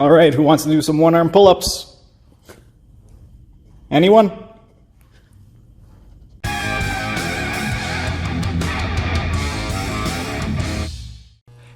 All right, who wants to do some one-arm pull-ups? Anyone?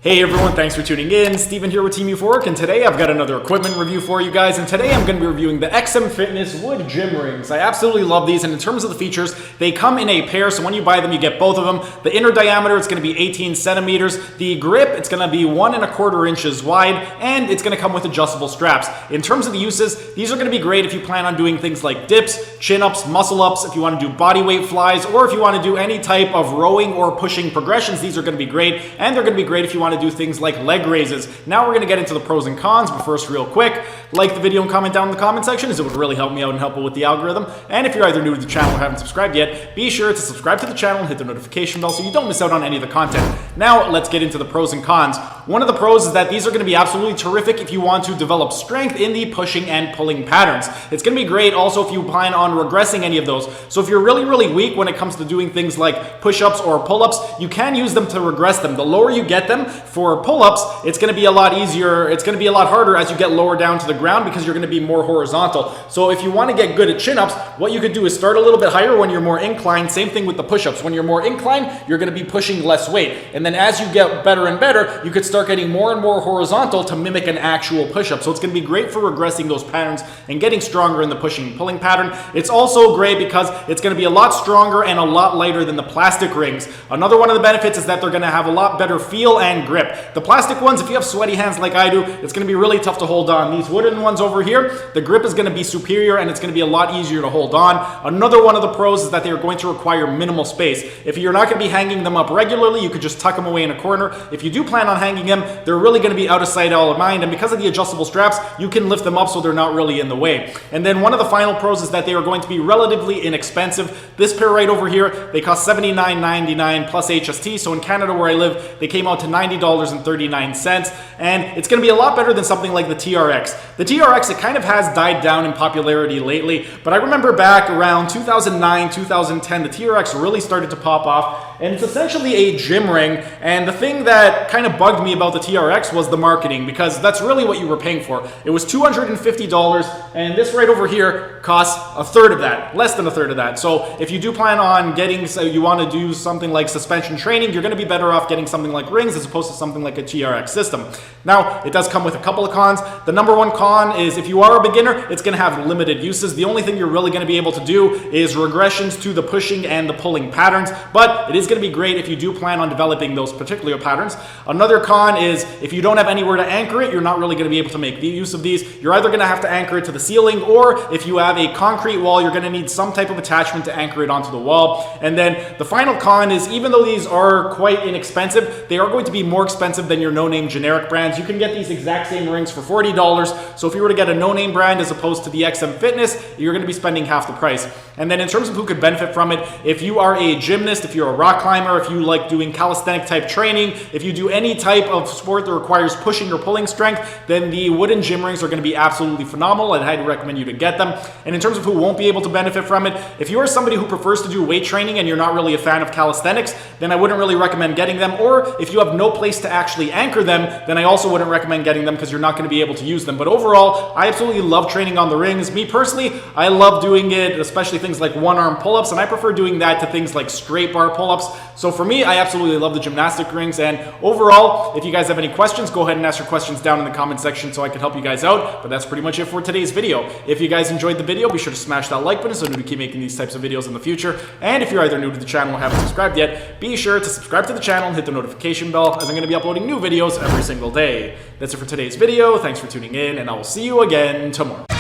Hey everyone, thanks for tuning in. Steven here with Team Euphoric, and today I've got another equipment review for you guys, and today I'm going to be reviewing the Xtreme Fitness wood gym rings. I absolutely love these, and in terms of the features, they come in a pair, so when you buy them, you get both of them. The inner diameter, it's going to be 18 centimeters. The grip, it's going to be 1¼ inches wide, and it's going to come with adjustable straps. In terms of the uses, these are going to be great if you plan on doing things like dips, chin-ups, muscle-ups, if you want to do body weight flies, or if you want to do any type of rowing or pushing progressions, these are going to be great, and they're going to be great if you want to do things like leg raises. Now we're going to get into the pros and cons, but first, real quick, like the video and comment down in the comment section, as it would really help me out and help with the algorithm. And if you're either new to the channel or haven't subscribed yet, be sure to subscribe to the channel and hit the notification bell so you don't miss out on any of the content. Now let's get into the pros and cons. One of the pros is that these are going to be absolutely terrific if you want to develop strength in the pushing and pulling patterns. It's going to be great also if you plan on regressing any of those. So if you're really weak when it comes to doing things like push-ups or pull-ups, you can use them to regress them. The lower you get them for pull-ups, it's going to be a lot easier. It's going to be a lot harder as you get lower down to the ground because you're going to be more horizontal. So if you want to get good at chin-ups, what you could do is start a little bit higher when you're more inclined. Same thing with the push-ups. When you're more inclined, you're going to be pushing less weight. And then as you get better and better, you could start getting more and more horizontal to mimic an actual push-up. So it's going to be great for regressing those patterns and getting stronger in the pushing and pulling pattern. It's also great because it's going to be a lot stronger and a lot lighter than the plastic rings. Another one of the benefits is that they're going to have a lot better feel and grip. The plastic ones, if you have sweaty hands like I do, it's going to be really tough to hold on. These wooden ones over here, the grip is going to be superior and it's going to be a lot easier to hold on. Another one of the pros is that they are going to require minimal space. If you're not going to be hanging them up regularly, you could just tuck them away in a corner. If you do plan on hanging them, they're really going to be out of sight, out of mind, and because of the adjustable straps, you can lift them up so they're not really in the way. And then one of the final pros is that they are going to be relatively inexpensive. This pair right over here, they cost $79.99 plus HST, so in Canada where I live, they came out to $90.39, and it's going to be a lot better than something like the TRX. The TRX, it kind of has died down in popularity lately, but I remember back around 2009, 2010, the TRX really started to pop off, and it's essentially a gym ring, and the thing that kind of bugged me about the TRX was the marketing, because that's really what you were paying for. It was $250, and this right over here costs a third of that, less than a third of that. So if you do plan on getting, so you want to do something like suspension training, you're going to be better off getting something like rings as opposed to something like a TRX system. Now, it does come with a couple of cons. The number one con is if you are a beginner, it's going to have limited uses. The only thing you're really going to be able to do is regressions to the pushing and the pulling patterns, but it is going to be great if you do plan on developing those particular patterns. Another con is if you don't have anywhere to anchor it, you're not really going to be able to make the use of these. You're either going to have to anchor it to the ceiling, or if you have a concrete wall, you're going to need some type of attachment to anchor it onto the wall. And then the final con is even though these are quite inexpensive, they are going to be more expensive than your no-name generic brands. You can get these exact same rings for $40. So if you were to get a no-name brand as opposed to the Xtreme Fitness, you're going to be spending half the price. And then in terms of who could benefit from it, if you are a gymnast, if you're a rock climber, if you like doing calisthenic type training, if you do any type of sport that requires pushing or pulling strength, then the wooden gym rings are going to be absolutely phenomenal. I'd highly recommend you to get them. And in terms of who won't be able to benefit from it, if you are somebody who prefers to do weight training and you're not really a fan of calisthenics, then I wouldn't really recommend getting them. Or if you have no place to actually anchor them, then I also wouldn't recommend getting them because you're not going to be able to use them. But overall, I absolutely love training on the rings. Me personally, I love doing it, especially things like one-arm pull-ups, and I prefer doing that to things like straight bar pull-ups. So for me, I absolutely love the gymnastic rings. And overall, if you guys have any questions, go ahead and ask your questions down in the comment section so I can help you guys out. But that's pretty much it for today's video. If you guys enjoyed the video, be sure to smash that like button so we keep making these types of videos in the future. And if you're either new to the channel or haven't subscribed yet, be sure to subscribe to the channel and hit the notification bell, as I'm going to be uploading new videos every single day. That's it for today's video. Thanks for tuning in, and I will see you again tomorrow.